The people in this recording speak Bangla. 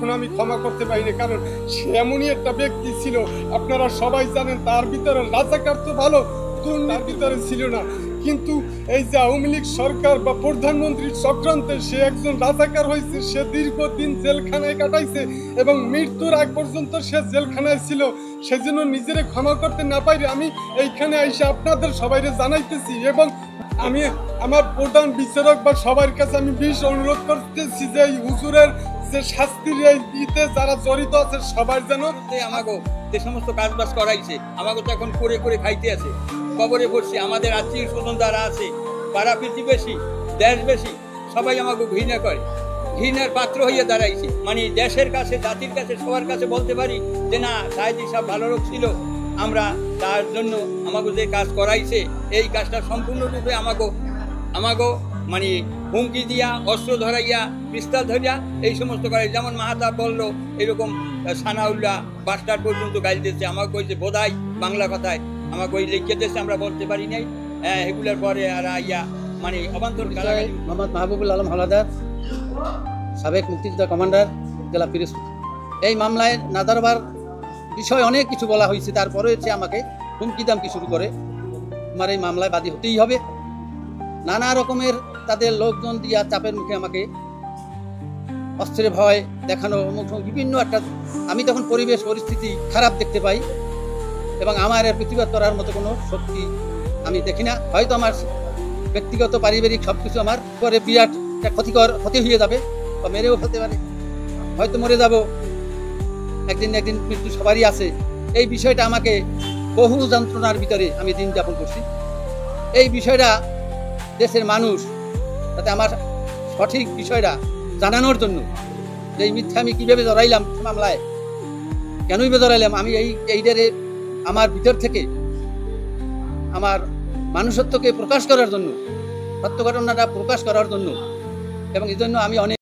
এখন আমি ক্ষমা করতে পারি না, কারণ সে এমনই একটা ব্যক্তি ছিল, আপনারা সবাই জানেন তার ভিতরে রাজাকার তো ভালো, তার ভিতরে ছিল না। কিন্তু এই যে আওয়ামী লীগ সরকার বা প্রধানমন্ত্রীর চক্রান্তে সে একজন রাজাকার হয়েছে, সে দীর্ঘদিন জেলখানায় কাটাইছে এবং মৃত্যুর আগ পর্যন্ত সে জেলখানায় ছিল। সেজন্য নিজেরে ক্ষমা করতে না পারি আমি এইখানে এসে আপনাদের সবাইকে জানাইতেছি, এবং আমি আমার প্রধান বিচারক বা সবার কাছে আমি বিশেষ অনুরোধ করতেছি যে এই হুজুরের যে শাস্তির দিতে যারা জড়িত আছে সবার যেন আমাগো যে সমস্ত কাজবাজ করাইছে, আমাকে তো এখন করে করে খাইতে আছে, কবরে পড়ছি। আমাদের আত্মীয় স্বজন যারা আছে, পাড়া প্রতিবেশী, দেশবেশী, সবাই আমাকে ঘৃণা করে, ঘৃণার পাত্র হইয়া দাঁড়াইছে। মানে দেশের কাছে, জাতির কাছে, সবার কাছে বলতে পারি যে না, সাহেদি সাহেব ভালো লোক ছিল, আমরা তার জন্য আমাকে যে কাজ করাইছে এই কাজটা সম্পূর্ণরূপে আমাকে মানে হুমকি দিয়া, অস্ত্র ধরাইয়া, পিস্তল ধরিয়া এই সমস্ত করে। যেমন মাহাতাব বললো এরকম সানাউল্লাহ বাস্টার পর্যন্ত গাইল দিয়েছে, আমাকে কইছে বোধাই বাংলা কথায়, আমাকে ওই লিখে দিয়েছে, আমরা বলতে পারি নাই। হ্যাঁ, এগুলোর পরে আর ইয়া মানে অবান্তর। মোহাম্মদ মাহবুবুল আলম হাওলাদার, সাবেক মুক্তিযোদ্ধা কমান্ডার, জেলা পিরোজপুর। এই মামলায় নাদারবার বিষয় অনেক কিছু বলা হয়েছে, তারপরে সে আমাকে হুমকি দামকি শুরু করে, আমার এই মামলায় বাদী হতেই হবে। নানা রকমের তাদের লোকজন দিয়া চাপের মুখে আমাকে অস্ত্রের ভয় দেখানো, বিভিন্ন একটা, আমি তখন পরিবেশ পরিস্থিতি খারাপ দেখতে পাই এবং আমার এর প্রতিবাদ করার মতো কোনো শক্তি আমি দেখি না। হয়তো আমার ব্যক্তিগত পারিবারিক সব কিছু আমার পরে বিরাট একটা ক্ষতি হয়ে যাবে বা মেরেও ফেলতে পারে, হয়তো মরে যাব, একদিন না একদিন মৃত্যু সবারই আছে। এই বিষয়টা আমাকে বহু যন্ত্রণার ভিতরে আমি দিন যাপন করছি। এই বিষয়টা দেশের মানুষ তাতে আমার সঠিক বিষয়টা জানানোর জন্য, যে এই মিথ্যা আমি কীভাবে জড়াইলাম মামলায়, কেনই বা জড়াইলাম, আমি এইটারে আমার ভিতর থেকে আমার মানুষত্বকে প্রকাশ করার জন্য, সত্য ঘটনাটা প্রকাশ করার জন্য, এবং এই জন্য আমি অনেক